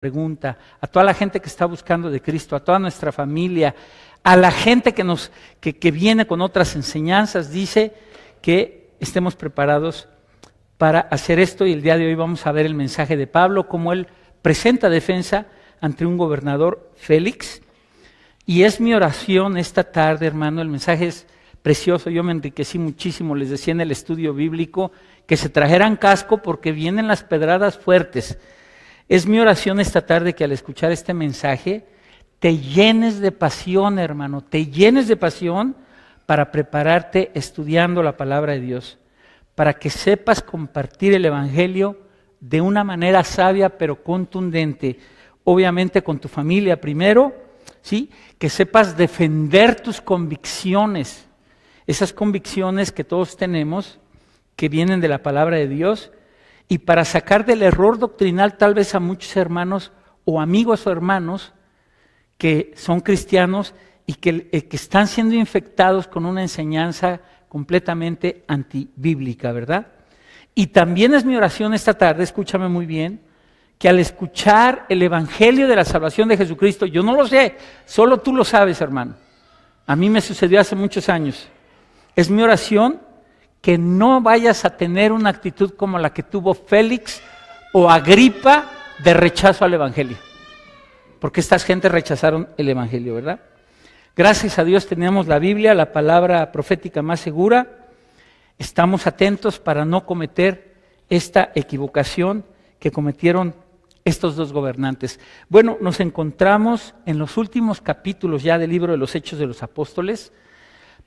pregunta, a toda la gente que está buscando de Cristo, a toda nuestra familia, a la gente que viene con otras enseñanzas, dice que estemos preparados para hacer esto. Y el día de hoy vamos a ver el mensaje de Pablo, cómo él presenta defensa ante un gobernador, Félix. Y es mi oración esta tarde, hermano, el mensaje es precioso, yo me enriquecí muchísimo, les decía en el estudio bíblico, que se trajeran casco porque vienen las pedradas fuertes. Es mi oración esta tarde que al escuchar este mensaje te llenes de pasión, hermano, te llenes de pasión para prepararte estudiando la palabra de Dios, para que sepas compartir el evangelio de una manera sabia pero contundente, obviamente con tu familia primero, ¿sí? Que sepas defender tus convicciones, esas convicciones que todos tenemos, que vienen de la palabra de Dios, y para sacar del error doctrinal tal vez a muchos hermanos o amigos o hermanos que son cristianos y que están siendo infectados con una enseñanza completamente antibíblica, ¿verdad? Y también es mi oración esta tarde, escúchame muy bien, que al escuchar el evangelio de la salvación de Jesucristo, yo no lo sé, solo tú lo sabes, hermano. A mí me sucedió hace muchos años. Es mi oración que no vayas a tener una actitud como la que tuvo Félix o Agripa de rechazo al evangelio. Porque estas gentes rechazaron el evangelio, ¿verdad? Gracias a Dios tenemos la Biblia, la palabra profética más segura. Estamos atentos para no cometer esta equivocación que cometieron estos dos gobernantes. Bueno, nos encontramos en los últimos capítulos ya del libro de los Hechos de los Apóstoles.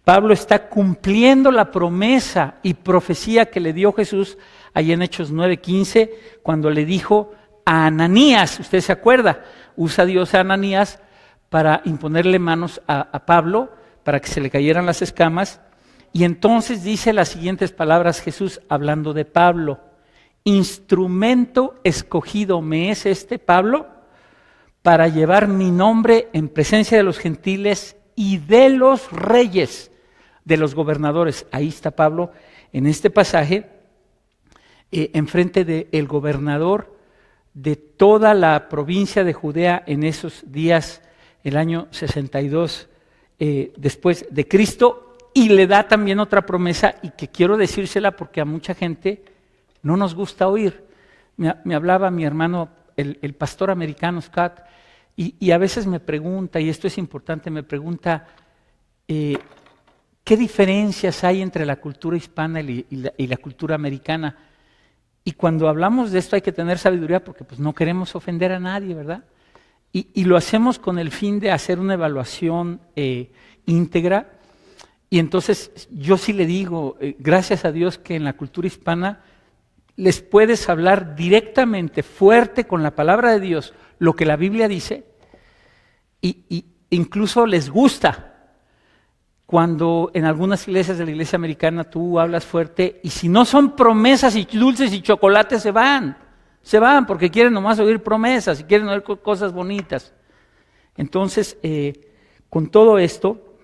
Pablo está cumpliendo la promesa y profecía que le dio Jesús ahí en Hechos 9:15, cuando le dijo a Ananías, usted se acuerda, usa Dios a Ananías para imponerle manos a Pablo, para que se le cayeran las escamas, y entonces dice las siguientes palabras Jesús hablando de Pablo: instrumento escogido me es este, Pablo, para llevar mi nombre en presencia de los gentiles y de los reyes, de los gobernadores. Ahí está Pablo en este pasaje, enfrente del gobernador de toda la provincia de Judea en esos días, el año 62 después de Cristo, y le da también otra promesa, y que quiero decírsela porque a mucha gente no nos gusta oír. Me hablaba mi hermano, el pastor americano Scott, y a veces me pregunta, y esto es importante, me pregunta, ¿qué diferencias hay entre la cultura hispana y la cultura americana? Y cuando hablamos de esto hay que tener sabiduría porque pues, no queremos ofender a nadie, ¿verdad? Y lo hacemos con el fin de hacer una evaluación íntegra. Y entonces yo sí le digo, gracias a Dios que en la cultura hispana les puedes hablar directamente, fuerte, con la palabra de Dios, lo que la Biblia dice, y incluso les gusta cuando en algunas iglesias de la iglesia americana tú hablas fuerte, y si no son promesas y dulces y chocolates se van porque quieren nomás oír promesas y quieren oír cosas bonitas. Entonces, con todo esto,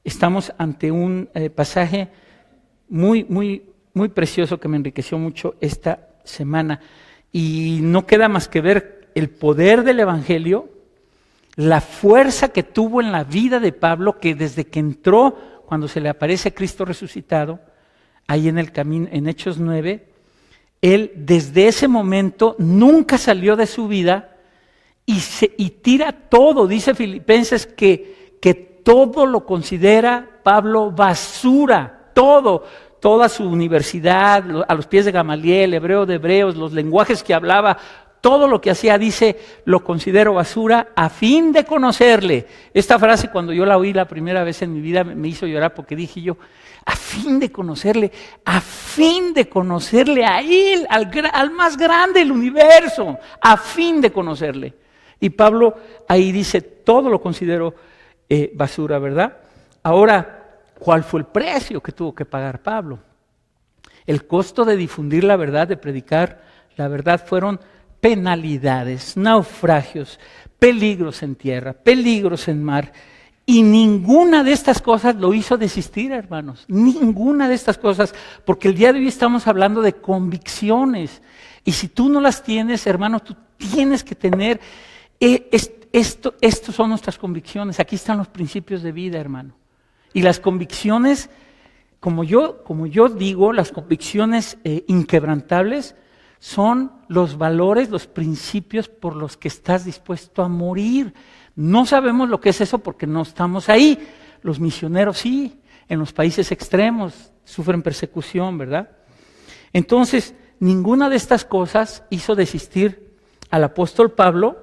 estamos ante un pasaje muy, muy, muy precioso que me enriqueció mucho esta semana, y no queda más que ver el poder del evangelio, la fuerza que tuvo en la vida de Pablo, que desde que entró, cuando se le aparece Cristo resucitado, ahí en el camino, en Hechos 9, él desde ese momento nunca salió de su vida y tira todo. Dice Filipenses que todo lo considera Pablo basura, toda su universidad, a los pies de Gamaliel, hebreo de hebreos, los lenguajes que hablaba, todo lo que hacía, dice, lo considero basura a fin de conocerle. Esta frase cuando yo la oí la primera vez en mi vida me hizo llorar, porque dije yo, a fin de conocerle a él, al más grande del universo, a fin de conocerle. Y Pablo ahí dice, todo lo considero basura, ¿verdad? Ahora, ¿cuál fue el precio que tuvo que pagar Pablo? El costo de difundir la verdad, de predicar la verdad, fueron penalidades, naufragios, peligros en tierra, peligros en mar, y ninguna de estas cosas lo hizo desistir, hermanos, ninguna de estas cosas, porque el día de hoy estamos hablando de convicciones. Y si tú no las tienes, hermano, tú tienes que tener, estos son nuestras convicciones, aquí están los principios de vida, hermano. Y las convicciones, como yo digo, las convicciones inquebrantables son los valores, los principios por los que estás dispuesto a morir. No sabemos lo que es eso porque no estamos ahí. Los misioneros sí, en los países extremos sufren persecución, ¿verdad? Entonces, ninguna de estas cosas hizo desistir al apóstol Pablo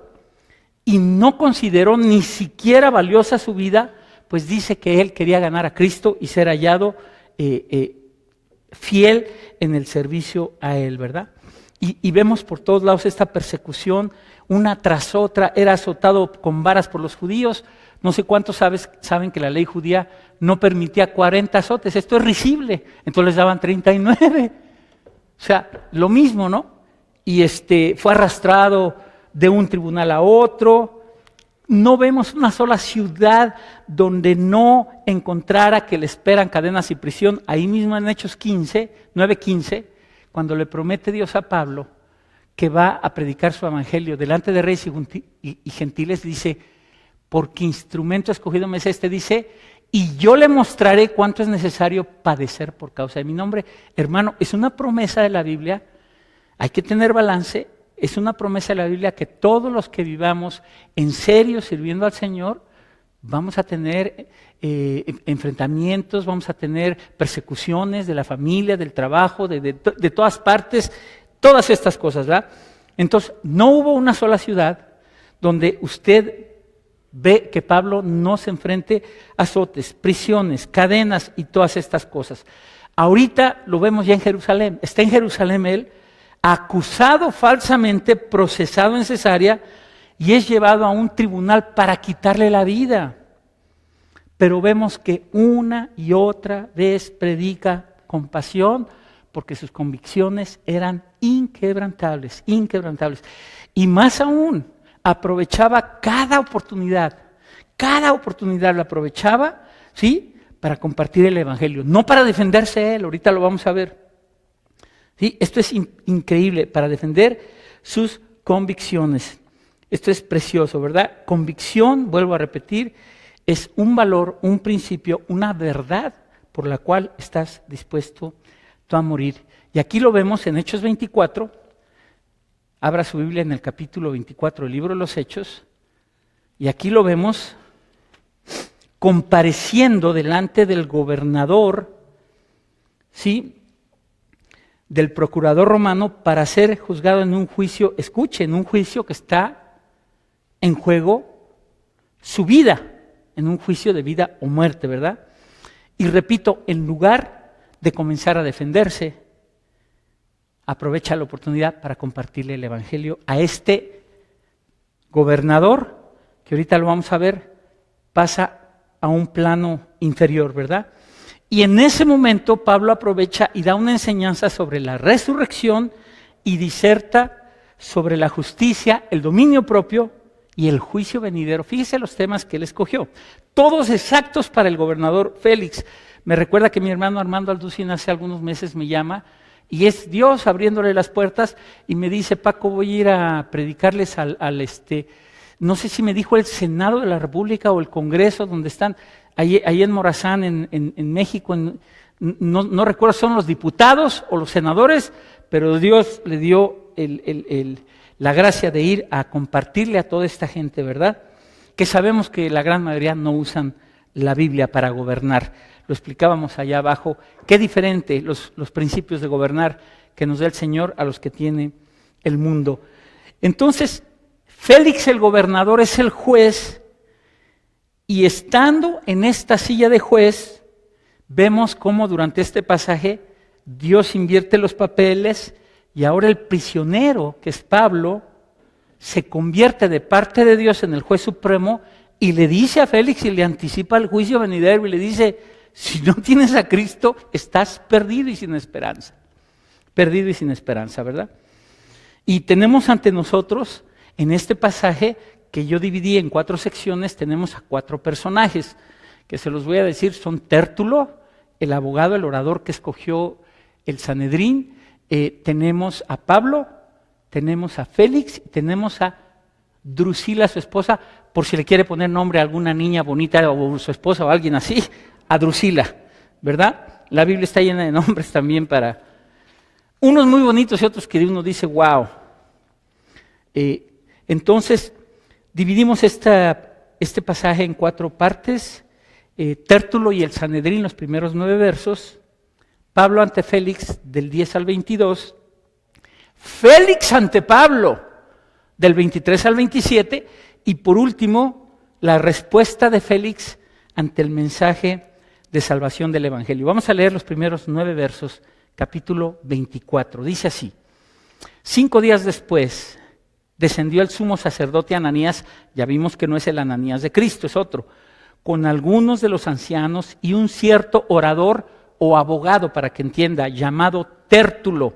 y no consideró ni siquiera valiosa su vida, pues dice que él quería ganar a Cristo y ser hallado fiel en el servicio a él, ¿verdad? Y vemos por todos lados esta persecución, una tras otra. Era azotado con varas por los judíos. No sé cuántos saben que la ley judía no permitía 40 azotes. Esto es risible. Entonces les daban 39. O sea, lo mismo, ¿no? Y fue arrastrado de un tribunal a otro. No vemos una sola ciudad donde no encontrara que le esperan cadenas y prisión. Ahí mismo en Hechos 9:15, cuando le promete Dios a Pablo que va a predicar su evangelio delante de reyes y gentiles, dice, porque instrumento escogido me es dice, y yo le mostraré cuánto es necesario padecer por causa de mi nombre. Hermano, es una promesa de la Biblia, hay que tener balance, es una promesa de la Biblia que todos los que vivamos en serio sirviendo al Señor, vamos a tener enfrentamientos, vamos a tener persecuciones de la familia, del trabajo, de todas partes, todas estas cosas, ¿verdad? Entonces, no hubo una sola ciudad donde usted ve que Pablo no se enfrente a azotes, prisiones, cadenas y todas estas cosas. Ahorita lo vemos ya en Jerusalén, está en Jerusalén él, acusado falsamente, procesado en Cesarea y es llevado a un tribunal para quitarle la vida. Pero vemos que una y otra vez predica con pasión porque sus convicciones eran inquebrantables, inquebrantables. Y más aún, aprovechaba cada oportunidad la aprovechaba, ¿sí?, para compartir el evangelio, no para defenderse él, ahorita lo vamos a ver. ¿Sí? Esto es increíble, para defender sus convicciones. Esto es precioso, ¿verdad? Convicción, vuelvo a repetir, es un valor, un principio, una verdad por la cual estás dispuesto tú a morir. Y aquí lo vemos en Hechos 24. Abra su Biblia en el capítulo 24 del libro de los Hechos. Y aquí lo vemos compareciendo delante del gobernador, ¿sí?, del procurador romano para ser juzgado en un juicio, escuchen, un juicio que está en juego su vida, en un juicio de vida o muerte, ¿verdad? Y repito, en lugar de comenzar a defenderse, aprovecha la oportunidad para compartirle el evangelio a este gobernador, que ahorita lo vamos a ver, pasa a un plano inferior, ¿verdad? Y en ese momento Pablo aprovecha y da una enseñanza sobre la resurrección y diserta sobre la justicia, el dominio propio y el juicio venidero. Fíjese los temas que él escogió, todos exactos para el gobernador Félix. Me recuerda que mi hermano Armando Alducín hace algunos meses me llama y es Dios abriéndole las puertas y me dice, Paco, voy a ir a predicarles no sé si me dijo el Senado de la República o el Congreso, donde están, ahí en Morazán, en México, no recuerdo si son los diputados o los senadores, pero Dios le dio la gracia de ir a compartirle a toda esta gente, ¿verdad? Que sabemos que la gran mayoría no usan la Biblia para gobernar. Lo explicábamos allá abajo, qué diferente los principios de gobernar que nos da el Señor a los que tiene el mundo. Entonces, Félix el gobernador es el juez y estando en esta silla de juez, vemos cómo durante este pasaje Dios invierte los papeles y ahora el prisionero, que es Pablo, se convierte de parte de Dios en el juez supremo y le dice a Félix y le anticipa el juicio venidero y le dice, si no tienes a Cristo, estás perdido y sin esperanza. Perdido y sin esperanza, ¿verdad? Y tenemos ante nosotros, en este pasaje que yo dividí en 4 secciones, tenemos a 4 personajes, que se los voy a decir, son Tértulo, el abogado, el orador que escogió el Sanedrín, tenemos a Pablo, tenemos a Félix y tenemos a Drusila, su esposa, por si le quiere poner nombre a alguna niña bonita o su esposa o alguien así, a Drusila, ¿verdad? La Biblia está llena de nombres también para unos muy bonitos y otros que uno dice, wow. Entonces, dividimos este pasaje en 4 partes. Tértulo y el Sanedrín, los primeros 9 versos. Pablo ante Félix, del 10 al 22. Félix ante Pablo, del 23 al 27. Y por último, la respuesta de Félix ante el mensaje de salvación del Evangelio. Vamos a leer los primeros 9 versos, capítulo 24. Dice así: 5 días después descendió el sumo sacerdote Ananías, ya vimos que no es el Ananías de Cristo, es otro, con algunos de los ancianos y un cierto orador o abogado, para que entienda, llamado Tértulo,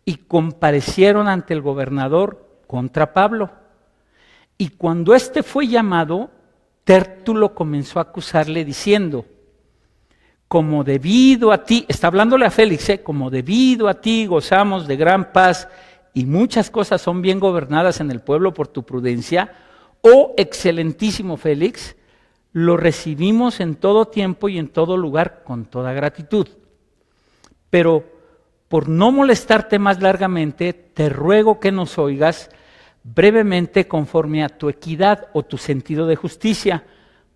y comparecieron ante el gobernador contra Pablo. Y cuando éste fue llamado, Tértulo comenzó a acusarle diciendo: como debido a ti, está hablándole a Félix, como debido a ti gozamos de gran paz y muchas cosas son bien gobernadas en el pueblo por tu prudencia, oh excelentísimo Félix, lo recibimos en todo tiempo y en todo lugar con toda gratitud. Pero por no molestarte más largamente, te ruego que nos oigas brevemente conforme a tu equidad o tu sentido de justicia,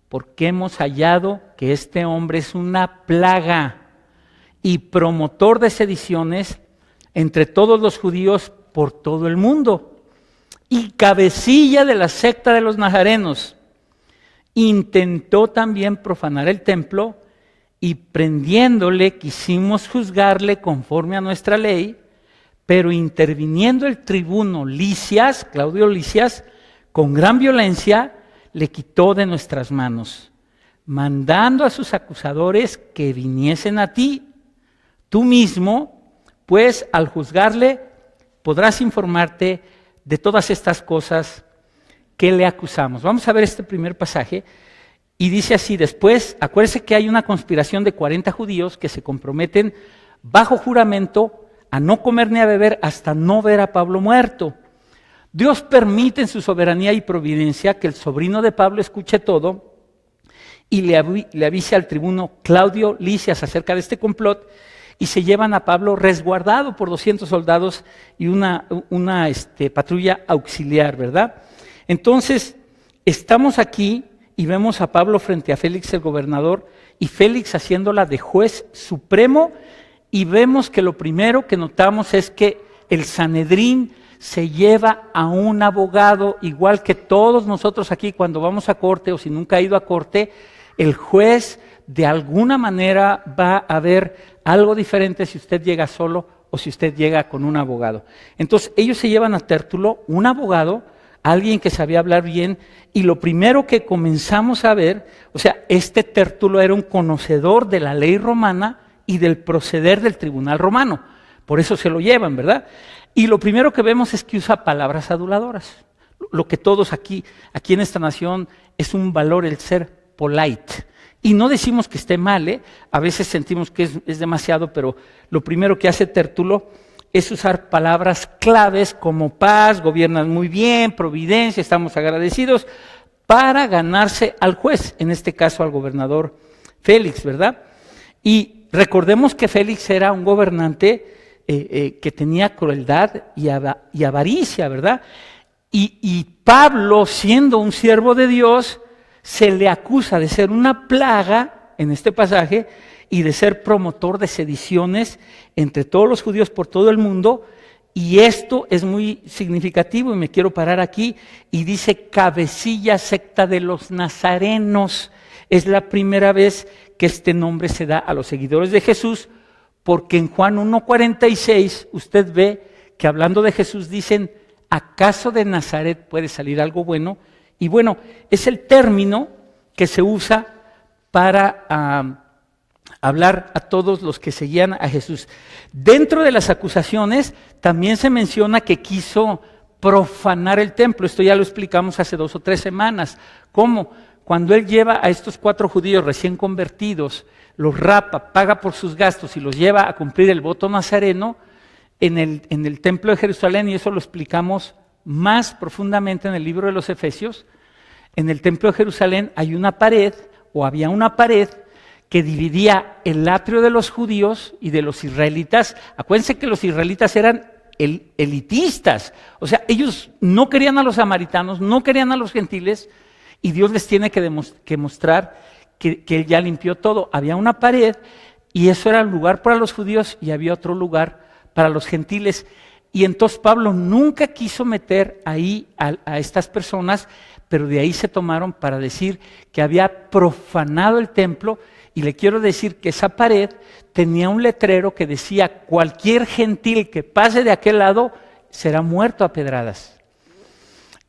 porque hemos hallado que este hombre es una plaga y promotor de sediciones entre todos los judíos por todo el mundo, y cabecilla de la secta de los nazarenos. Intentó también profanar el templo, y prendiéndole quisimos juzgarle conforme a nuestra ley, pero interviniendo el tribuno Lisias, Claudio Lisias, con gran violencia, le quitó de nuestras manos, mandando a sus acusadores que viniesen a ti. Tú mismo, pues, al juzgarle, podrás informarte de todas estas cosas que le acusamos. Vamos a ver este primer pasaje, y dice así: después, acuérdese que hay una conspiración de 40 judíos que se comprometen bajo juramento a no comer ni a beber hasta no ver a Pablo muerto. Dios permite en su soberanía y providencia que el sobrino de Pablo escuche todo y le avise al tribuno Claudio Lisias acerca de este complot, y se llevan a Pablo resguardado por 200 soldados y una patrulla auxiliar, ¿verdad? Entonces, estamos aquí y vemos a Pablo frente a Félix el gobernador, y Félix haciéndola de juez supremo, y vemos que lo primero que notamos es que el Sanedrín se lleva a un abogado, igual que todos nosotros aquí cuando vamos a corte, o si nunca ha ido a corte, el juez de alguna manera va a ver algo diferente si usted llega solo o si usted llega con un abogado. Entonces ellos se llevan a Tértulo, un abogado, alguien que sabía hablar bien, y lo primero que comenzamos a ver, o sea, este Tértulo era un conocedor de la ley romana y del proceder del tribunal romano, por eso se lo llevan, ¿verdad? Y lo primero que vemos es que usa palabras aduladoras. Lo que todos aquí en esta nación es un valor, el ser polite. Y no decimos que esté mal, ¿eh? A veces sentimos que es demasiado, pero lo primero que hace Tértulo es usar palabras claves como paz, gobiernas muy bien, providencia, estamos agradecidos, para ganarse al juez, en este caso al gobernador Félix, ¿verdad? Y recordemos que Félix era un gobernante que tenía crueldad y avaricia, ¿verdad? Y Pablo, siendo un siervo de Dios, se le acusa de ser una plaga, en este pasaje, y de ser promotor de sediciones entre todos los judíos por todo el mundo, y esto es muy significativo, y me quiero parar aquí, y dice cabecilla secta de los nazarenos. Es la primera vez que este nombre se da a los seguidores de Jesús, porque en Juan 1:46 usted ve que hablando de Jesús dicen, ¿acaso de Nazaret puede salir algo bueno? Y bueno, es el término que se usa para hablar a todos los que seguían a Jesús. Dentro de las acusaciones también se menciona que quiso profanar el templo. Esto ya lo explicamos hace 2 o 3 semanas. ¿Cómo? Cuando él lleva a estos 4 judíos recién convertidos, los rapa, paga por sus gastos y los lleva a cumplir el voto nazareno, en el templo de Jerusalén, y eso lo explicamos más profundamente en el libro de los Efesios. En el templo de Jerusalén hay una pared, o había una pared, que dividía el atrio de los judíos y de los israelitas. Acuérdense que los israelitas eran elitistas, o sea, ellos no querían a los samaritanos, no querían a los gentiles, y Dios les tiene que mostrar que Él ya limpió todo. Había una pared, y eso era un lugar para los judíos, y había otro lugar para los gentiles. Y entonces Pablo nunca quiso meter ahí a estas personas, pero de ahí se tomaron para decir que había profanado el templo. Y le quiero decir que esa pared tenía un letrero que decía: cualquier gentil que pase de aquel lado será muerto a pedradas.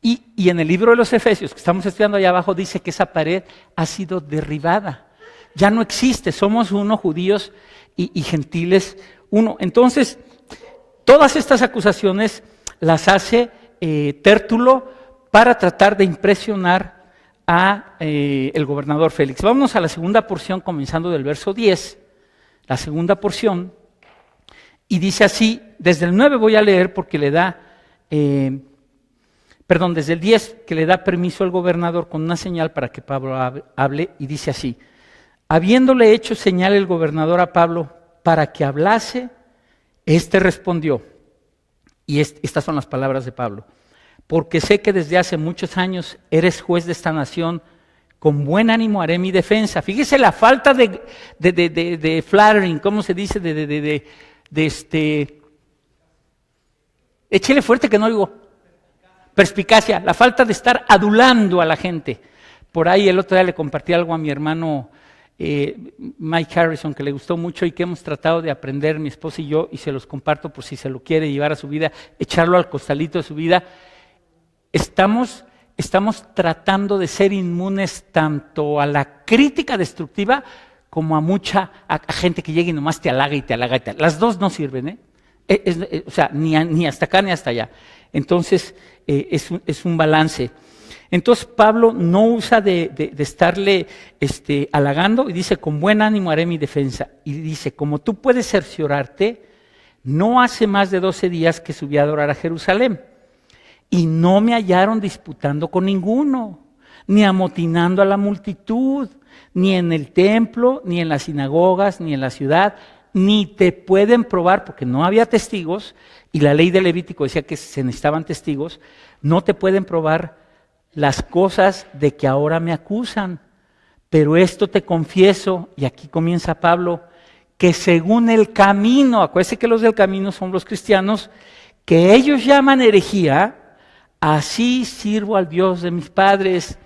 Y en el libro de los Efesios, que estamos estudiando allá abajo, dice que esa pared ha sido derribada. Ya no existe, somos uno, judíos y gentiles uno. Entonces, todas estas acusaciones las hace Tértulo para tratar de impresionar a el gobernador Félix. Vámonos a la segunda porción, comenzando del verso 10, la segunda porción, y dice así, desde el 9 voy a leer porque le da, desde el 10, que le da permiso al gobernador con una señal para que Pablo hable, y dice así: habiéndole hecho señal el gobernador a Pablo para que hablase, éste respondió, y estas son las palabras de Pablo: porque sé que desde hace muchos años eres juez de esta nación, con buen ánimo haré mi defensa. Fíjese la falta de flattering, ¿cómo se dice? Échele fuerte que no oigo. Perspicacia, la falta de estar adulando a la gente. Por ahí el otro día le compartí algo a mi hermano Mike Harrison, que le gustó mucho y que hemos tratado de aprender mi esposa y yo, y se los comparto por si se lo quiere llevar a su vida, echarlo al costalito de su vida. Estamos tratando de ser inmunes tanto a la crítica destructiva como a gente que llegue y nomás te halaga y te halaga. Las dos no sirven, o sea, ni hasta acá ni hasta allá. Entonces, es un balance. Entonces, Pablo no usa de estarle halagando, y dice: con buen ánimo haré mi defensa. Y dice: como tú puedes cerciorarte, no hace más de 12 días que subí a adorar a Jerusalén. Y no me hallaron disputando con ninguno, ni amotinando a la multitud, ni en el templo, ni en las sinagogas, ni en la ciudad, ni te pueden probar, porque no había testigos, y la ley de Levítico decía que se necesitaban testigos, no te pueden probar las cosas de que ahora me acusan. Pero esto te confieso, y aquí comienza Pablo, que según el camino, acuérdense que los del camino son los cristianos, que ellos llaman herejía, así sirvo al Dios de mis padres,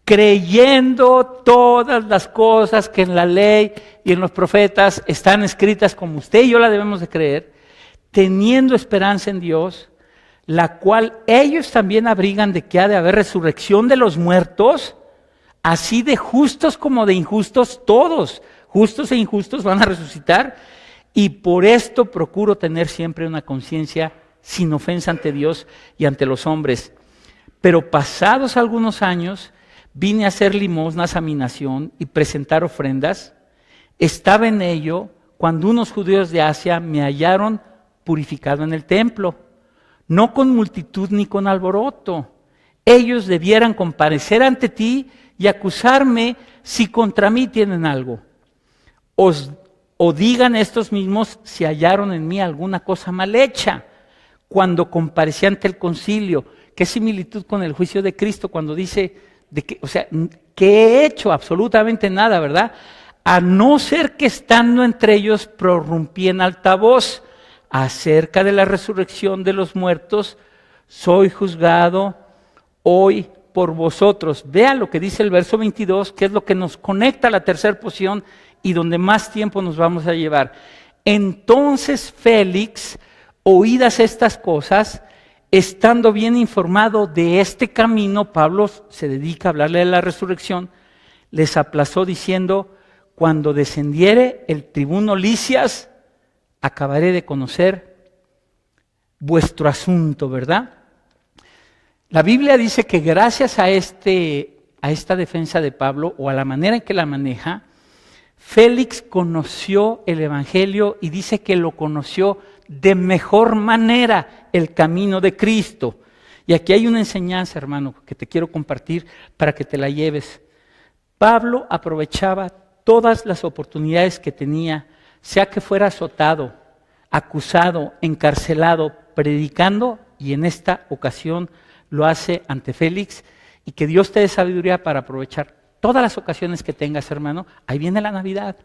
creyendo todas las cosas que en la ley y en los profetas están escritas como usted y yo la debemos de creer, teniendo esperanza en Dios, la cual ellos también abrigan de que ha de haber resurrección de los muertos, así de justos como de injustos, todos, justos e injustos van a resucitar, y por esto procuro tener siempre una conciencia sin ofensa ante Dios y ante los hombres. Pero pasados algunos años, vine a hacer limosnas a mi nación y presentar ofrendas. Estaba en ello cuando unos judíos de Asia me hallaron purificado en el templo, no con multitud ni con alboroto. Ellos debieran comparecer ante ti y acusarme si contra mí tienen algo. O digan estos mismos si hallaron en mí alguna cosa mal hecha, cuando comparecí ante el concilio. Qué similitud con el juicio de Cristo cuando dice, que he hecho absolutamente nada, ¿verdad? A no ser que estando entre ellos prorrumpí en alta voz acerca de la resurrección de los muertos, soy juzgado hoy por vosotros. Vea lo que dice el verso 22, que es lo que nos conecta a la tercera porción y donde más tiempo nos vamos a llevar. Entonces Félix, oídas estas cosas, estando bien informado de este camino, Pablo se dedica a hablarle de la resurrección, les aplazó diciendo: cuando descendiere el tribuno Lisias, acabaré de conocer vuestro asunto, ¿verdad? La Biblia dice que gracias a esta defensa de Pablo, o a la manera en que la maneja, Félix conoció el Evangelio, y dice que lo conoció de mejor manera el camino de Cristo. Y aquí hay una enseñanza, hermano, que te quiero compartir para que te la lleves. Pablo aprovechaba todas las oportunidades que tenía, sea que fuera azotado, acusado, encarcelado, predicando, y en esta ocasión lo hace ante Félix, y que Dios te dé sabiduría para aprovechar todas las ocasiones que tengas, hermano. Ahí viene la Navidad,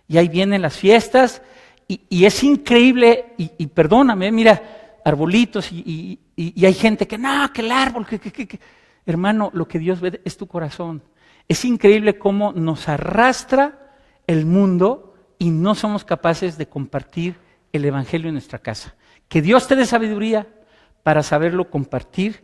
y ahí vienen las fiestas, y es increíble, y perdóname, mira, arbolitos, y hay gente que, no, que el árbol, que. Hermano, lo que Dios ve es tu corazón. Es increíble cómo nos arrastra el mundo y no somos capaces de compartir el Evangelio en nuestra casa. Que Dios te dé sabiduría para saberlo compartir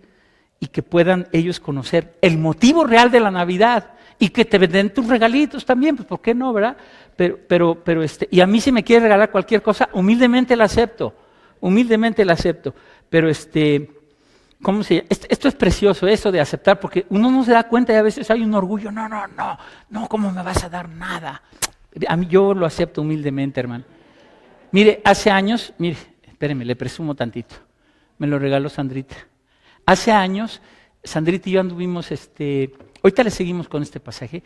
y que puedan ellos conocer el motivo real de la Navidad y que te den tus regalitos también, pues ¿por qué no, verdad? Pero y a mí si me quiere regalar cualquier cosa, humildemente la acepto, pero ¿cómo se llama? Esto es precioso, eso de aceptar, porque uno no se da cuenta y a veces hay un orgullo, no, ¿cómo me vas a dar nada? A mí yo lo acepto humildemente, hermano. Mire, hace años, espéreme, le presumo tantito, me lo regaló Sandrita. Hace años, Sandrita y yo anduvimos, ahorita le seguimos con este pasaje,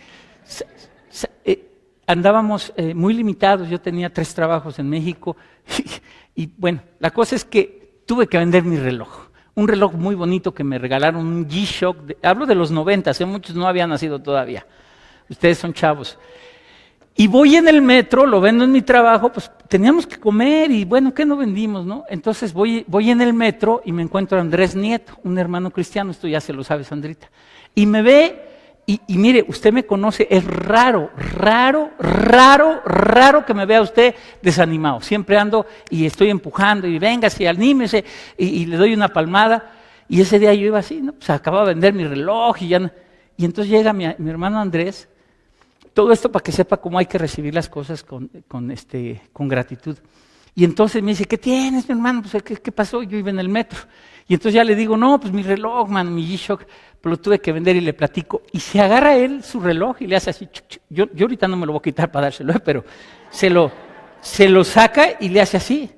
andábamos muy limitados, yo tenía 3 trabajos en México, y bueno, la cosa es que tuve que vender mi reloj. Un reloj muy bonito que me regalaron, un G-Shock, hablo de los 90, muchos no habían nacido todavía, ustedes son chavos. Y voy en el metro, lo vendo en mi trabajo, pues teníamos que comer y bueno, ¿qué no vendimos, no? Entonces voy en el metro y me encuentro a Andrés Nieto, un hermano cristiano, esto ya se lo sabe Sandrita, y me ve y mire, usted me conoce, es raro que me vea usted desanimado. Siempre ando y estoy empujando y véngase, anímese y le doy una palmada. Y ese día yo iba así, ¿no? Pues acababa de vender mi reloj y entonces llega mi hermano Andrés. Todo esto para que sepa cómo hay que recibir las cosas con gratitud. Y entonces me dice, ¿qué tienes, mi hermano? Pues, ¿qué pasó? Yo iba en el metro. Y entonces ya le digo, no, pues mi reloj, man, mi G-Shock, pues lo tuve que vender y le platico. Y se agarra él su reloj y le hace así. Yo ahorita no me lo voy a quitar para dárselo, pero se lo saca y le hace así.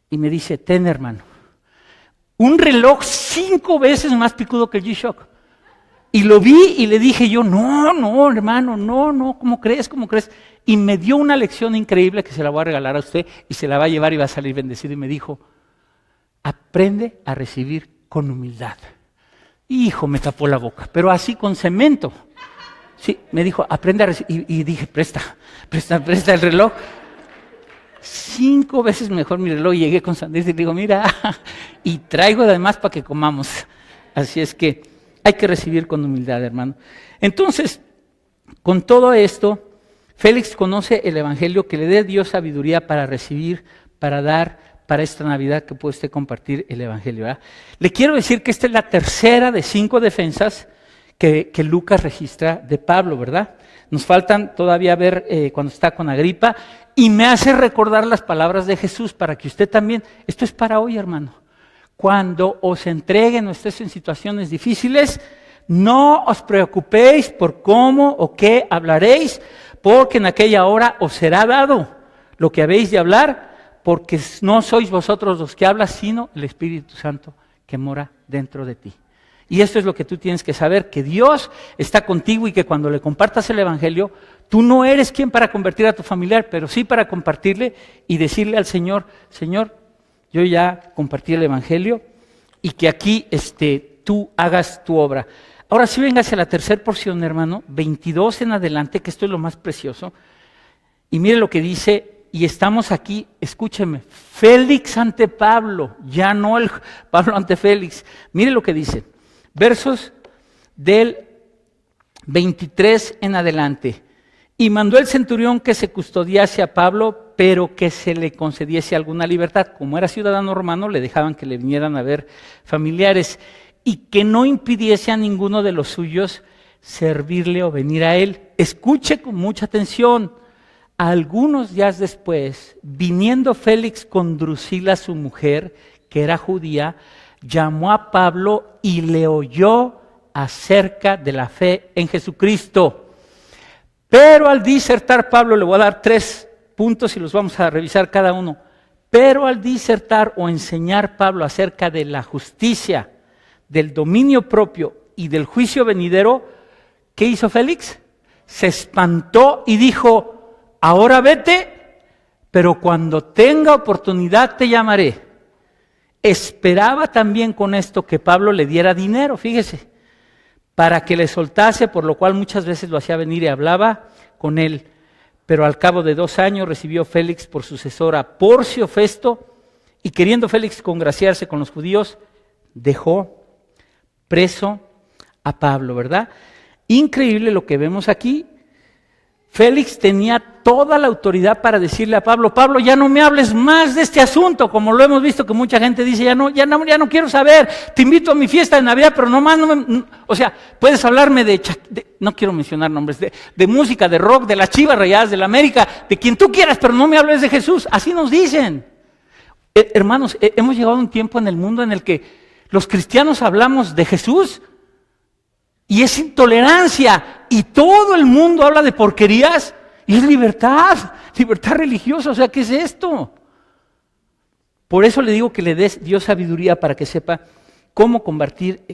Y me dice, ten, hermano, un reloj 5 veces más picudo que el G-Shock. Y lo vi y le dije yo, no, hermano, no, ¿cómo crees? Y me dio una lección increíble que se la voy a regalar a usted y se la va a llevar y va a salir bendecido. Y me dijo, aprende a recibir con humildad. Hijo, me tapó la boca, pero así con cemento. Sí, me dijo, aprende a recibir. Y dije, presta el reloj. 5 veces mejor mi reloj. Y llegué con Sandrita y le digo, mira, y traigo además para que comamos. Así es que hay que recibir con humildad, hermano. Entonces, con todo esto, Félix conoce el Evangelio, que le dé Dios sabiduría para recibir, para dar, para esta Navidad que puede usted compartir el Evangelio, ¿verdad? Le quiero decir que esta es la tercera de 5 defensas que Lucas registra de Pablo, ¿verdad? Nos faltan todavía ver cuando está con Agripa, y me hace recordar las palabras de Jesús para que usted también, esto es para hoy, hermano. Cuando os entreguen o estés en situaciones difíciles, no os preocupéis por cómo o qué hablaréis, porque en aquella hora os será dado lo que habéis de hablar, porque no sois vosotros los que hablas, sino el Espíritu Santo que mora dentro de ti. Y esto es lo que tú tienes que saber, que Dios está contigo y que cuando le compartas el Evangelio, tú no eres quien para convertir a tu familiar, pero sí para compartirle y decirle al Señor, Señor, yo ya compartí el Evangelio y que aquí tú hagas tu obra. Ahora sí, véngase a la tercera porción, hermano, 22 en adelante, que esto es lo más precioso. Y mire lo que dice, y estamos aquí, escúcheme, Félix ante Pablo, ya no el Pablo ante Félix. Mire lo que dice, versos del 23 en adelante. Y mandó el centurión que se custodiase a Pablo, pero que se le concediese alguna libertad. Como era ciudadano romano, le dejaban que le vinieran a ver familiares y que no impidiese a ninguno de los suyos servirle o venir a él. Escuche con mucha atención. Algunos días después, viniendo Félix con Drusila, su mujer, que era judía, llamó a Pablo y le oyó acerca de la fe en Jesucristo. Pero al disertar Pablo, le voy a dar 3 puntos y los vamos a revisar cada uno. Pero al disertar o enseñar Pablo acerca de la justicia, del dominio propio y del juicio venidero, ¿qué hizo Félix? Se espantó y dijo: ahora vete, pero cuando tenga oportunidad te llamaré. Esperaba también con esto que Pablo le diera dinero, fíjese, para que le soltase, por lo cual muchas veces lo hacía venir y hablaba con él. Pero al cabo de 2 años recibió Félix por sucesor a Porcio Festo, y queriendo Félix congraciarse con los judíos, dejó preso a Pablo, ¿verdad? Increíble lo que vemos aquí. Félix tenía toda la autoridad para decirle a Pablo: Pablo, ya no me hables más de este asunto, como lo hemos visto que mucha gente dice: ya no quiero saber, te invito a mi fiesta de Navidad, pero o sea, puedes hablarme no quiero mencionar nombres, de música, de rock, de las Chivas Rayadas, de la América, de quien tú quieras, pero no me hables de Jesús. Así nos dicen. Hermanos, hemos llegado a un tiempo en el mundo en el que los cristianos hablamos de Jesús y es intolerancia, y todo el mundo habla de porquerías, y es libertad religiosa. O sea, ¿qué es esto? Por eso le digo que le des Dios sabiduría para que sepa cómo compartir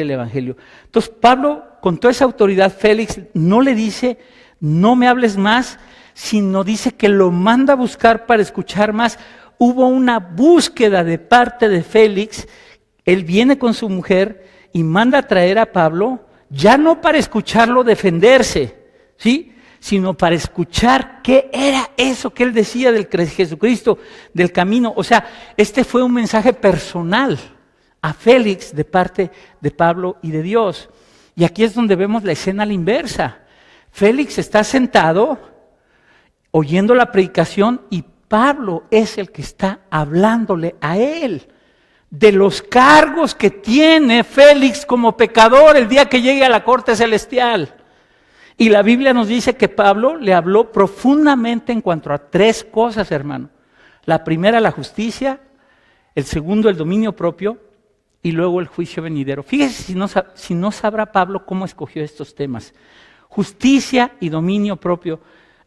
el evangelio. Entonces Pablo, con toda esa autoridad, Félix no le dice: no me hables más, sino dice que lo manda a buscar para escuchar más. Hubo una búsqueda de parte de Félix. Él viene con su mujer y manda a traer a Pablo, ya no para escucharlo defenderse, ¿sí?, sino para escuchar qué era eso que él decía del Jesucristo, del camino. O sea, este fue un mensaje personal a Félix de parte de Pablo y de Dios. Y aquí es donde vemos la escena a la inversa. Félix está sentado oyendo la predicación y Pablo es el que está hablándole a él de los cargos que tiene Félix como pecador el día que llegue a la corte celestial. Y la Biblia nos dice que Pablo le habló profundamente en cuanto a 3 cosas, hermano. La primera, la justicia; el segundo, el dominio propio; y luego el juicio venidero. Fíjese si no sabrá Pablo cómo escogió estos temas. Justicia y dominio propio,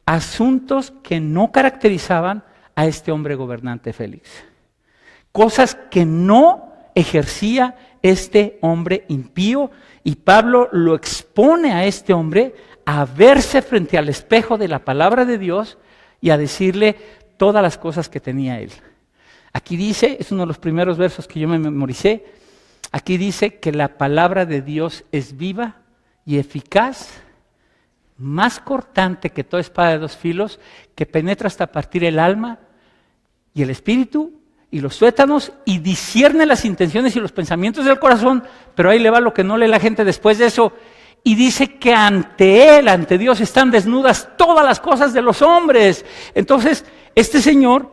asuntos que no caracterizaban a este hombre gobernante Félix. Cosas que no ejercía este hombre impío, y Pablo lo expone a este hombre a verse frente al espejo de la palabra de Dios y a decirle todas las cosas que tenía él. Aquí dice, es uno de los primeros versos que yo me memoricé, aquí dice que la palabra de Dios es viva y eficaz, más cortante que toda espada de 2 filos, que penetra hasta partir el alma y el espíritu y los tuétanos, y discierne las intenciones y los pensamientos del corazón. Pero ahí le va lo que no lee la gente después de eso, y dice que ante él, ante Dios, están desnudas todas las cosas de los hombres. Entonces, este señor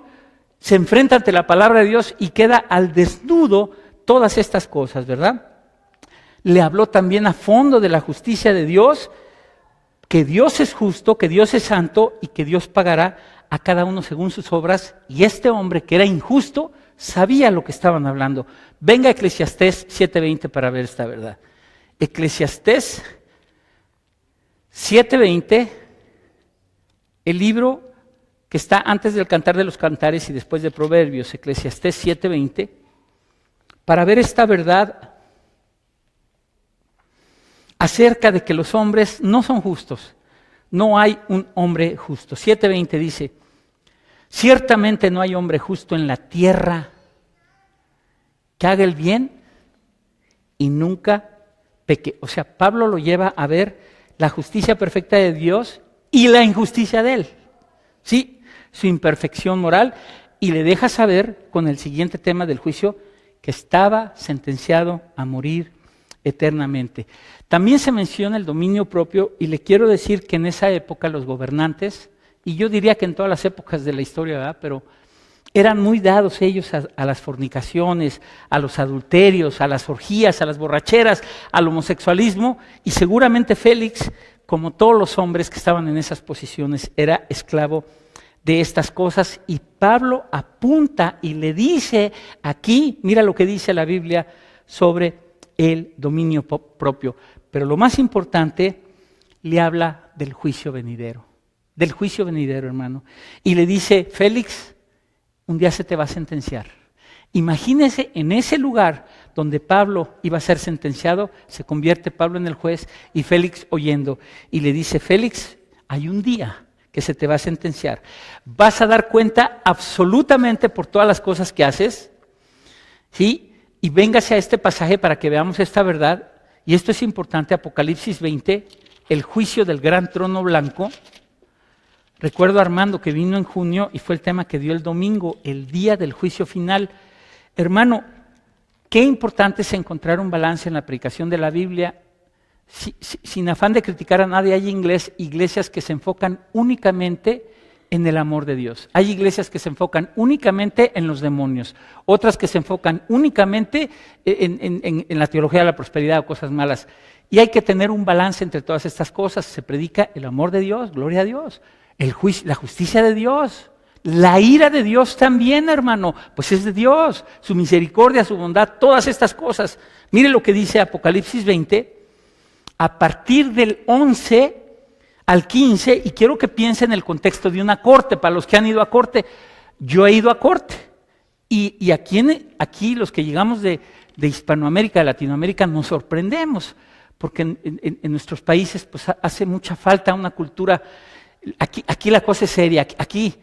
se enfrenta ante la palabra de Dios y queda al desnudo todas estas cosas, ¿verdad? Le habló también a fondo de la justicia de Dios, que Dios es justo, que Dios es santo y que Dios pagará a cada uno según sus obras. Y este hombre, que era injusto, sabía lo que estaban hablando. Venga a Eclesiastés 7:20 para ver esta verdad. Eclesiastés 7:20, el libro que está antes del Cantar de los Cantares y después de Proverbios, Eclesiastés 7:20, para ver esta verdad acerca de que los hombres no son justos. No hay un hombre justo. 7:20 dice: ciertamente no hay hombre justo en la tierra que haga el bien y nunca peque. O sea, Pablo lo lleva a ver la justicia perfecta de Dios y la injusticia de él. Sí, su imperfección moral, y le deja saber con el siguiente tema del juicio que estaba sentenciado a morir eternamente. También se menciona el dominio propio, y le quiero decir que en esa época los gobernantes, y yo diría que en todas las épocas de la historia, ¿verdad?, pero eran muy dados ellos a las fornicaciones, a los adulterios, a las orgías, a las borracheras, al homosexualismo, y seguramente Félix, como todos los hombres que estaban en esas posiciones, era esclavo de estas cosas. Y Pablo apunta y le dice aquí, mira lo que dice la Biblia sobre el dominio propio. Pero lo más importante, le habla del juicio venidero, hermano. Y le dice: Félix, un día se te va a sentenciar. Imagínese en ese lugar donde Pablo iba a ser sentenciado, se convierte Pablo en el juez y Félix oyendo. Y le dice, Félix, hay un día que se te va a sentenciar. Vas a dar cuenta absolutamente por todas las cosas que haces, ¿sí? Y véngase a este pasaje para que veamos esta verdad. Y esto es importante, Apocalipsis 20, el juicio del gran trono blanco. Recuerdo a Armando que vino en junio y fue el tema que dio el domingo, el día del juicio final. Hermano, qué importante es encontrar un balance en la predicación de la Biblia. Sin afán de criticar a nadie, hay iglesias que se enfocan únicamente en el amor de Dios. Hay iglesias que se enfocan únicamente en los demonios, otras que se enfocan únicamente en la teología de la prosperidad o cosas malas. Y hay que tener un balance entre todas estas cosas. Se predica el amor de Dios, gloria a Dios, el juicio, la justicia de Dios, la ira de Dios también, hermano, pues es de Dios, su misericordia, su bondad, todas estas cosas. Mire lo que dice Apocalipsis 20, a partir del 11 al 15, y quiero que piensen en el contexto de una corte, para los que han ido a corte. Yo he ido a corte, y aquí los que llegamos de Hispanoamérica, de Latinoamérica, nos sorprendemos, porque en nuestros países pues hace mucha falta una cultura. Aquí la cosa es seria, aquí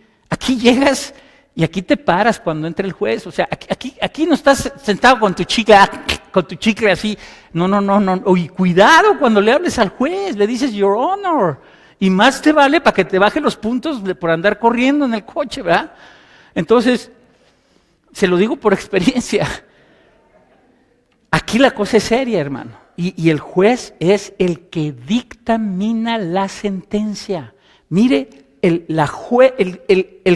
llegas y aquí te paras cuando entra el juez. O sea, aquí no estás sentado con tu chicle así. No. Y cuidado cuando le hables al juez, le dices Your Honor. Y más te vale para que te baje los puntos por andar corriendo en el coche, ¿verdad? Entonces, se lo digo por experiencia. Aquí la cosa es seria, hermano. Y el juez es el que dictamina la sentencia. Mire, el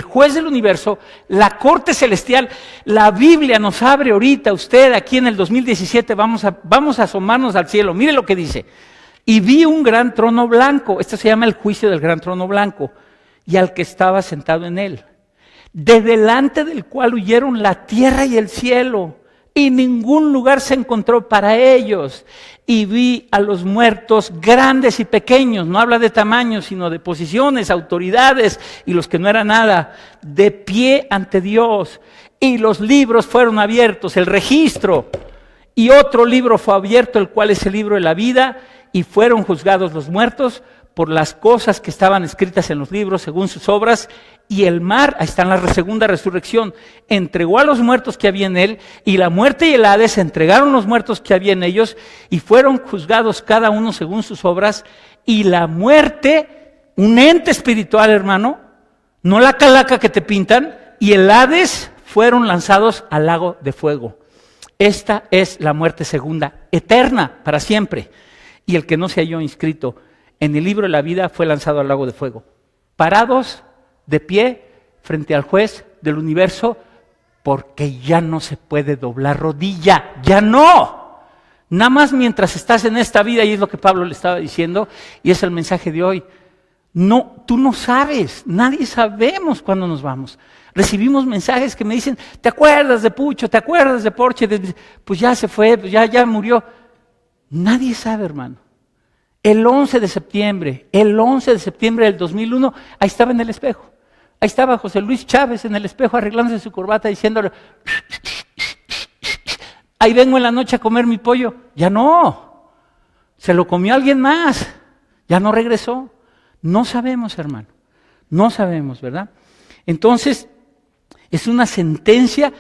juez del universo, la corte celestial, la Biblia nos abre ahorita, usted aquí en el 2017, vamos a asomarnos al cielo. Mire lo que dice. Y vi un gran trono blanco, esto se llama el juicio del gran trono blanco, y al que estaba sentado en él, de delante del cual huyeron la tierra y el cielo, y ningún lugar se encontró para ellos. Y vi a los muertos grandes y pequeños, no habla de tamaño, sino de posiciones, autoridades, y los que no eran nada, de pie ante Dios. Y los libros fueron abiertos, el registro, y otro libro fue abierto, el cual es el libro de la vida, y fueron juzgados los muertos por las cosas que estaban escritas en los libros según sus obras. Y el mar, ahí está en la segunda resurrección, entregó a los muertos que había en él, y la muerte y el Hades entregaron los muertos que había en ellos, y fueron juzgados cada uno según sus obras. Y la muerte, un ente espiritual, hermano, no la calaca que te pintan, y el Hades fueron lanzados al lago de fuego. Esta es la muerte segunda, eterna, para siempre. Y el que no se halló inscrito en el libro de la vida fue lanzado al lago de fuego. Parados de pie frente al juez del universo, porque ya no se puede doblar rodilla, ya no. Nada más mientras estás en esta vida, y es lo que Pablo le estaba diciendo, y es el mensaje de hoy. No, tú no sabes, nadie sabemos cuándo nos vamos. Recibimos mensajes que me dicen, ¿te acuerdas de Pucho? ¿Te acuerdas de Porche? Pues ya se fue, pues ya murió. Nadie sabe, hermano. El 11 de septiembre del 2001, ahí estaba en el espejo. Ahí estaba José Luis Chávez en el espejo arreglándose su corbata diciéndole, ahí vengo en la noche a comer mi pollo. Ya no, se lo comió alguien más, ya no regresó. No sabemos, hermano, no sabemos, ¿verdad? Entonces, es una sentencia,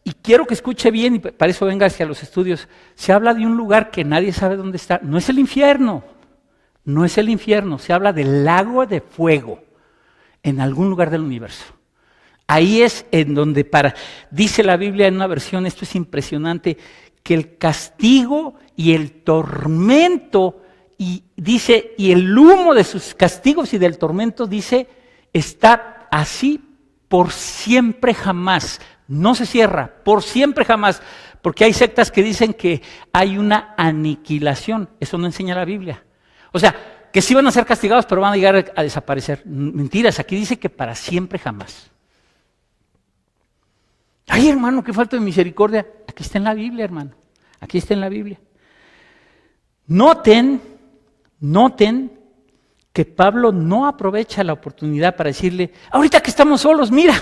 y quiero que escuche bien, y para eso venga hacia los estudios. Se habla de un lugar que nadie sabe dónde está. No es el infierno, no es el infierno, se habla del lago de fuego, en algún lugar del universo. Ahí es en donde dice la Biblia en una versión, esto es impresionante, que el castigo y el tormento, y dice, y el humo de sus castigos y del tormento, dice, está así por siempre jamás. No se cierra, por siempre jamás, porque hay sectas que dicen que hay una aniquilación. Eso no enseña la Biblia. O sea, que sí van a ser castigados, pero van a llegar a desaparecer. Mentiras, aquí dice que para siempre jamás. Ay, hermano, qué falta de misericordia. Aquí está en la Biblia, hermano. Aquí está en la Biblia. Noten que Pablo no aprovecha la oportunidad para decirle, ahorita que estamos solos, mira,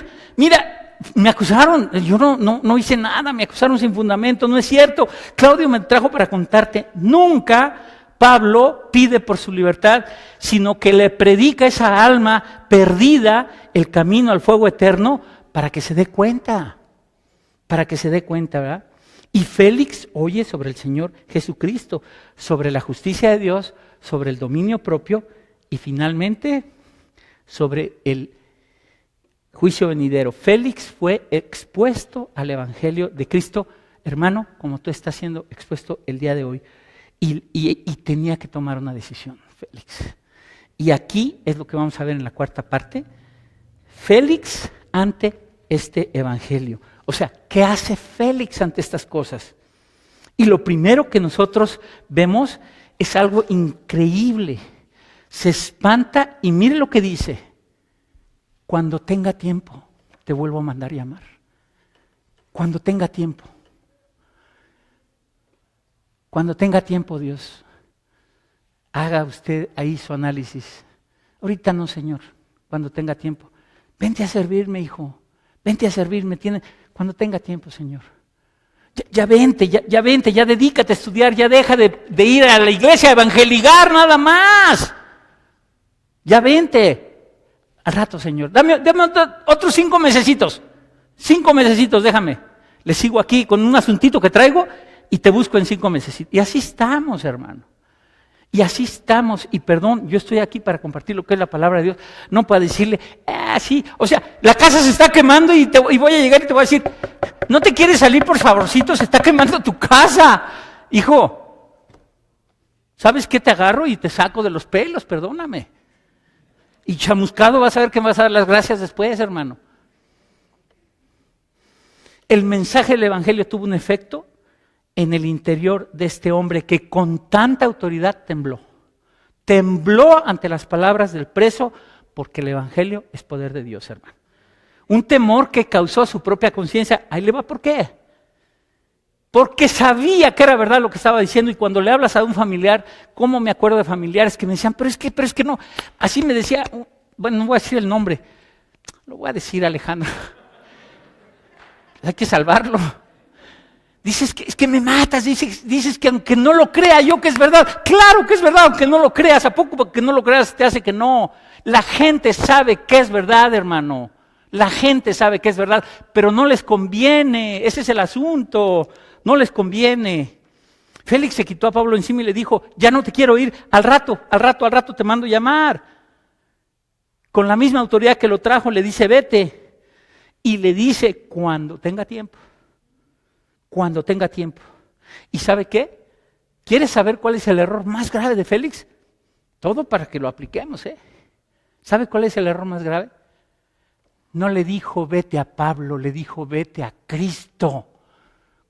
me acusaron, yo no hice nada, me acusaron sin fundamento, no es cierto. Claudio me trajo para contarte, nunca Pablo pide por su libertad, sino que le predica a esa alma perdida el camino al fuego eterno para que se dé cuenta, ¿verdad? Y Félix oye sobre el Señor Jesucristo, sobre la justicia de Dios, sobre el dominio propio y finalmente sobre el juicio venidero. Félix fue expuesto al Evangelio de Cristo, hermano, como tú estás siendo expuesto el día de hoy. Y tenía que tomar una decisión, Félix. Y aquí es lo que vamos a ver en la cuarta parte. Félix ante este Evangelio. O sea, ¿qué hace Félix ante estas cosas? Y lo primero que nosotros vemos es algo increíble. Se espanta y mire lo que dice. Cuando tenga tiempo, te vuelvo a mandar llamar. Cuando tenga tiempo. Cuando tenga tiempo, Dios, haga usted ahí su análisis. Ahorita no, Señor, cuando tenga tiempo. Vente a servirme, hijo. Vente a servirme. Cuando tenga tiempo, Señor. Ya vente, ya dedícate a estudiar, ya deja de ir a la iglesia a evangeligar nada más. Ya vente. Al rato, Señor. Dame otros 5 mesecitos. 5 mesecitos, déjame. Le sigo aquí con un asuntito que traigo y te busco en 5 meses. Y así estamos, hermano. Y así estamos. Y perdón, yo estoy aquí para compartir lo que es la palabra de Dios. No para decirle, sí. O sea, la casa se está quemando y voy a llegar y te voy a decir, ¿no te quieres salir por favorcito? Se está quemando tu casa. Hijo, ¿sabes qué te agarro y te saco de los pelos? Perdóname. Y chamuscado vas a ver que me vas a dar las gracias después, hermano. El mensaje del Evangelio tuvo un efecto en el interior de este hombre que con tanta autoridad tembló. Tembló ante las palabras del preso porque el Evangelio es poder de Dios, hermano. Un temor que causó su propia conciencia. Ahí le va, ¿por qué? Porque sabía que era verdad lo que estaba diciendo. Y cuando le hablas a un familiar, ¿cómo me acuerdo de familiares que me decían, pero es que no? Así me decía, bueno, no voy a decir el nombre, lo voy a decir Alejandro. Hay que salvarlo. Dices que es que me matas, dices que aunque no lo crea yo que es verdad. Claro que es verdad, aunque no lo creas. ¿A poco porque no lo creas te hace que no? La gente sabe que es verdad, hermano. La gente sabe que es verdad, pero no les conviene. Ese es el asunto. No les conviene. Félix se quitó a Pablo encima y le dijo, ya no te quiero ir, al rato te mando llamar. Con la misma autoridad que lo trajo le dice, vete. Y le dice, cuando tenga tiempo. Cuando tenga tiempo. ¿Y sabe qué? ¿Quieres saber cuál es el error más grave de Félix? Todo para que lo apliquemos, ¿eh? ¿Sabe cuál es el error más grave? No le dijo vete a Pablo, le dijo vete a Cristo.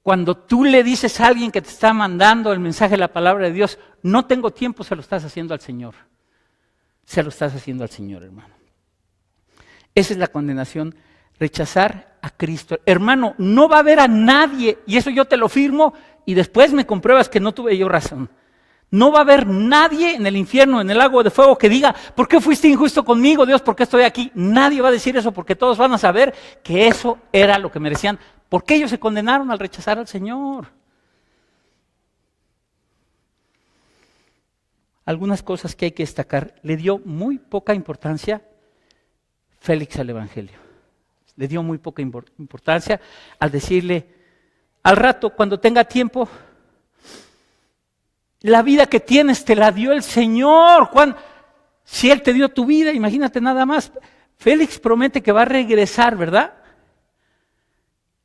Cuando tú le dices a alguien que te está mandando el mensaje de la palabra de Dios, no tengo tiempo, se lo estás haciendo al Señor. Se lo estás haciendo al Señor, hermano. Esa es la condenación. Rechazar a Cristo. Hermano, no va a haber a nadie, y eso yo te lo firmo, y después me compruebas que no tuve yo razón. No va a haber nadie en el infierno, en el lago de fuego, que diga, ¿por qué fuiste injusto conmigo, Dios? ¿Por qué estoy aquí? Nadie va a decir eso, porque todos van a saber que eso era lo que merecían. Porque ellos se condenaron al rechazar al Señor. Algunas cosas que hay que destacar. Le dio muy poca importancia Félix al Evangelio. Le dio muy poca importancia al decirle, al rato, cuando tenga tiempo, la vida que tienes te la dio el Señor. Juan, si Él te dio tu vida, imagínate nada más. Félix promete que va a regresar, ¿verdad?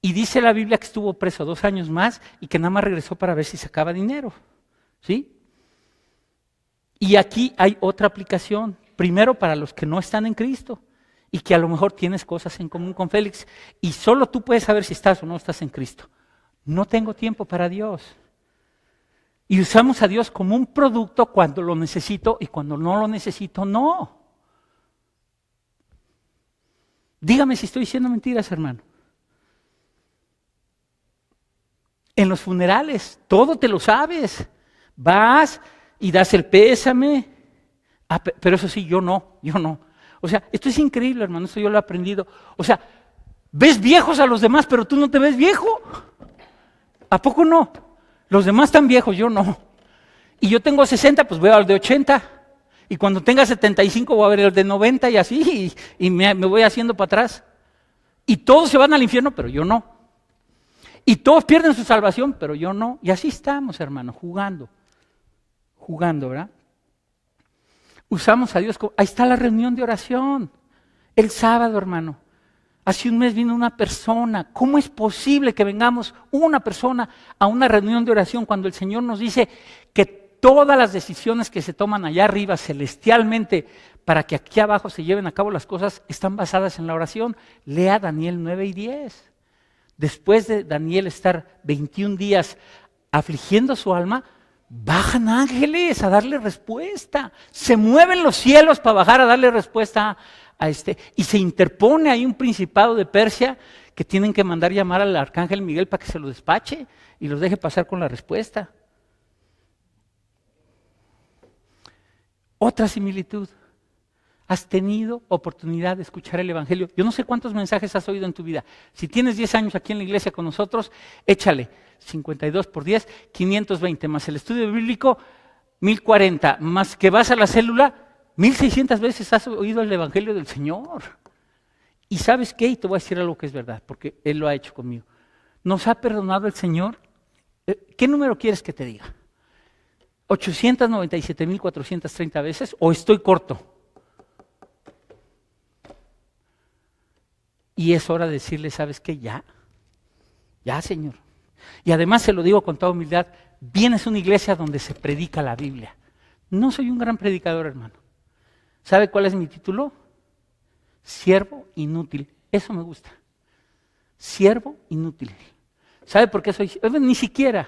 Y dice la Biblia que estuvo preso 2 años más y que nada más regresó para ver si sacaba dinero, ¿sí? Y aquí hay otra aplicación, primero para los que no están en Cristo. Y que a lo mejor tienes cosas en común con Félix. Y solo tú puedes saber si estás o no estás en Cristo. No tengo tiempo para Dios. Y usamos a Dios como un producto cuando lo necesito y cuando no lo necesito, no. Dígame si estoy diciendo mentiras, hermano. En los funerales, todo te lo sabes. Vas y das el pésame. Pero eso sí, yo no. O sea, esto es increíble, hermano, esto yo lo he aprendido. O sea, Ves viejos a los demás, pero tú no te ves viejo. ¿A poco no? Los demás están viejos, yo no. Y yo tengo 60, pues veo al de 80. Y cuando tenga 75 voy a ver el de 90 y así, y me voy haciendo para atrás. Y todos se van al infierno, pero yo no. Y todos pierden su salvación, pero yo no. Y así estamos, hermano, jugando, ¿verdad? Usamos a Dios. Ahí está la reunión de oración. El sábado, hermano. Hace un mes vino una persona. ¿Cómo es posible que vengamos una persona a una reunión de oración cuando el Señor nos dice que todas las decisiones que se toman allá arriba celestialmente para que aquí abajo se lleven a cabo las cosas están basadas en la oración? Lea Daniel 9 y 10. Después de Daniel estar 21 días afligiendo su alma, bajan ángeles a darle respuesta. Se mueven los cielos para bajar a darle respuesta a este. Y se interpone ahí un principado de Persia que tienen que mandar llamar al arcángel Miguel para que se lo despache y los deje pasar con la respuesta. Otra similitud. ¿Has tenido oportunidad de escuchar el Evangelio? Yo no sé cuántos mensajes has oído en tu vida. Si tienes 10 años aquí en la iglesia con nosotros, échale 52 por 10, 520, más el estudio bíblico, 1040, más que vas a la célula, 1600 veces has oído el Evangelio del Señor. ¿Y sabes qué? Y te voy a decir algo que es verdad, porque Él lo ha hecho conmigo. ¿Nos ha perdonado el Señor? ¿Qué número quieres que te diga? ¿897,430 veces o estoy corto? Y es hora de decirle, ¿sabes qué? Ya, Señor. Y además se lo digo con toda humildad, vienes a una iglesia donde se predica la Biblia. No soy un gran predicador, hermano. ¿Sabe cuál es mi título? Siervo inútil. Eso me gusta. Siervo inútil. ¿Sabe por qué soy? Ni siquiera.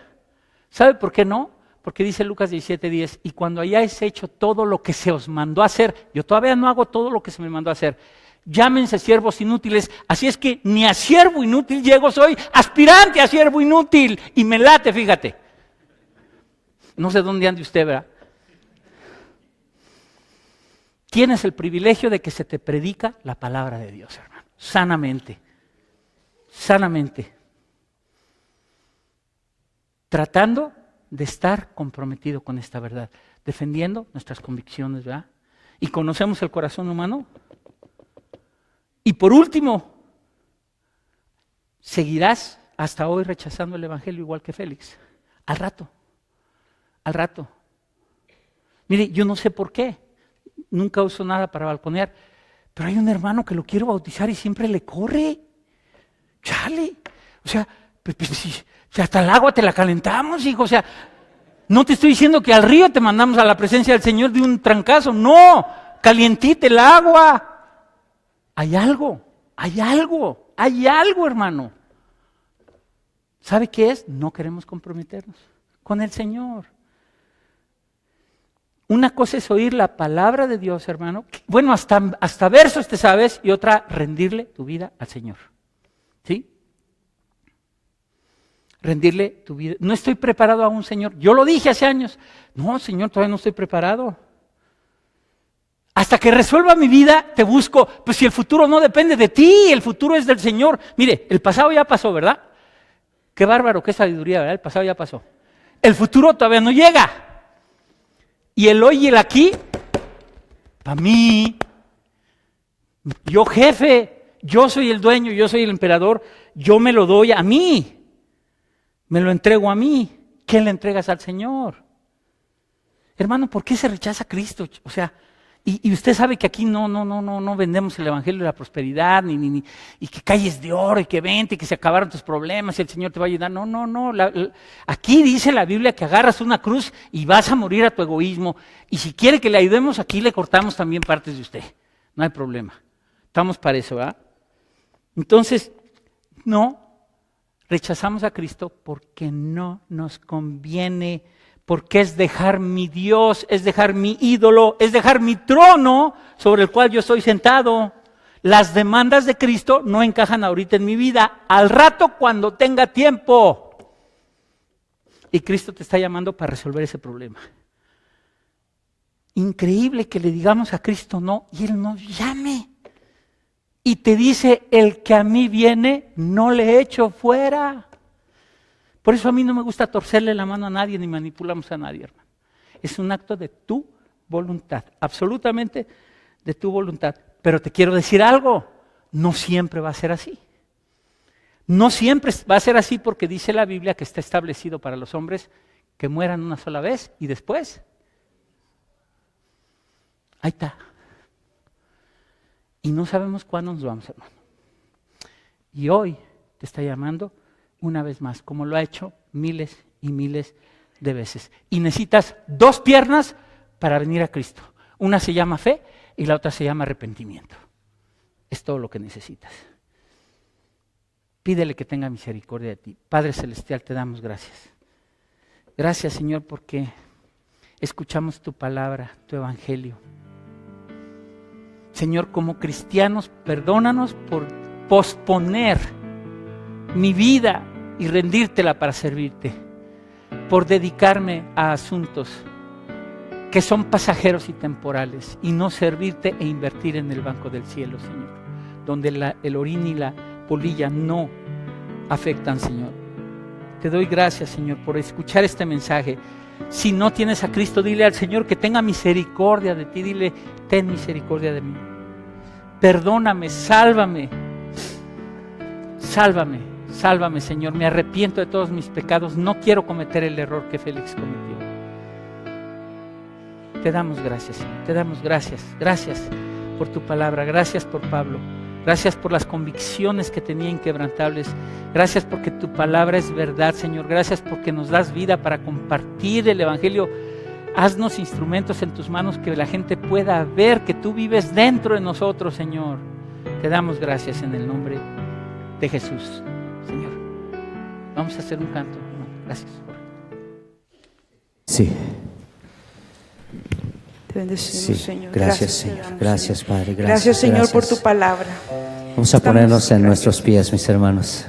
¿Sabe por qué no? Porque dice Lucas 17:10, y cuando hayáis hecho todo lo que se os mandó a hacer, yo todavía no hago todo lo que se me mandó a hacer, llámense siervos inútiles, así es que ni a siervo inútil llego, soy aspirante a siervo inútil, y me late, fíjate. No sé dónde ande usted, ¿verdad? Tienes el privilegio de que se te predica la palabra de Dios, hermano, sanamente, tratando de estar comprometido con esta verdad, defendiendo nuestras convicciones, ¿verdad? Y conocemos el corazón humano. Y por último, seguirás hasta hoy rechazando el Evangelio igual que Félix. Al rato. Mire, yo no sé por qué, nunca uso nada para balconear, pero hay un hermano que lo quiero bautizar y siempre le corre. Chale, o sea, hasta el agua te la calentamos, hijo, o sea, no te estoy diciendo que al río te mandamos a la presencia del Señor de un trancazo, no, calientita el agua. Hay algo, hermano. ¿Sabe qué es? No queremos comprometernos con el Señor. Una cosa es oír la palabra de Dios, hermano. Bueno, hasta versos te sabes, y otra, rendirle tu vida al Señor. ¿Sí? Rendirle tu vida. No estoy preparado aún, Señor. Yo lo dije hace años. No, Señor, todavía no estoy preparado. Hasta que resuelva mi vida, te busco. Pues si el futuro no depende de ti, el futuro es del Señor. Mire, el pasado ya pasó, ¿verdad? Qué bárbaro, qué sabiduría, ¿verdad? El pasado ya pasó. El futuro todavía no llega. Y el hoy y el aquí, para mí, yo jefe, yo soy el dueño, yo soy el emperador, yo me lo doy a mí. Me lo entrego a mí. ¿Qué le entregas al Señor? Hermano, ¿por qué se rechaza a Cristo? O sea, y usted sabe que aquí no vendemos el evangelio de la prosperidad, y que calles de oro, y que vente, y que se acabaron tus problemas, y el Señor te va a ayudar. No. Aquí dice la Biblia que agarras una cruz y vas a morir a tu egoísmo. Y si quiere que le ayudemos, aquí le cortamos también partes de usted. No hay problema. Estamos para eso, ¿verdad? Entonces, no rechazamos a Cristo porque no nos conviene. Porque es dejar mi Dios, es dejar mi ídolo, es dejar mi trono sobre el cual yo estoy sentado. Las demandas de Cristo no encajan ahorita en mi vida, al rato cuando tenga tiempo. Y Cristo te está llamando para resolver ese problema. Increíble que le digamos a Cristo no y Él nos llame. Y te dice, el que a mí viene, no le echo fuera. Por eso a mí no me gusta torcerle la mano a nadie, ni manipulamos a nadie, hermano. Es un acto de tu voluntad, absolutamente de tu voluntad. Pero te quiero decir algo, no siempre va a ser así. No siempre va a ser así porque dice la Biblia que está establecido para los hombres que mueran una sola vez y después. Ahí está. Y no sabemos cuándo nos vamos, hermano. Y hoy te está llamando una vez más, como lo ha hecho miles y miles de veces. Y necesitas 2 piernas para venir a Cristo. Una se llama fe y la otra se llama arrepentimiento. Es todo lo que necesitas. Pídele que tenga misericordia de ti. Padre Celestial, te damos gracias. Gracias, Señor, porque escuchamos tu palabra, tu evangelio. Señor, como cristianos, perdónanos por posponer mi vida y rendírtela para servirte, por dedicarme a asuntos que son pasajeros y temporales y no servirte e invertir en el banco del cielo, Señor, donde el orín y la polilla no afectan, Señor. Te doy gracias, Señor, por escuchar este mensaje. Si no tienes a Cristo, dile al Señor que tenga misericordia de ti. Dile, ten misericordia de mí. Perdóname, sálvame. Sálvame, sálvame, Señor. Me arrepiento de todos mis pecados. No quiero cometer el error que Félix cometió. Te damos gracias, Señor. Te damos gracias. Gracias por tu palabra. Gracias por Pablo. Gracias por las convicciones que tenía inquebrantables. Gracias porque tu palabra es verdad, Señor. Gracias porque nos das vida para compartir el evangelio. Haznos instrumentos en tus manos que la gente pueda ver que tú vives dentro de nosotros, Señor. Te damos gracias en el nombre de Jesús, Señor. Vamos a hacer un canto, hermano. Gracias. Sí. Te bendecimos, Sí. Señor. Gracias, Señor. Gracias, Padre. Gracias, Señor, por tu palabra. Vamos a ponernos en nuestros pies, mis hermanos.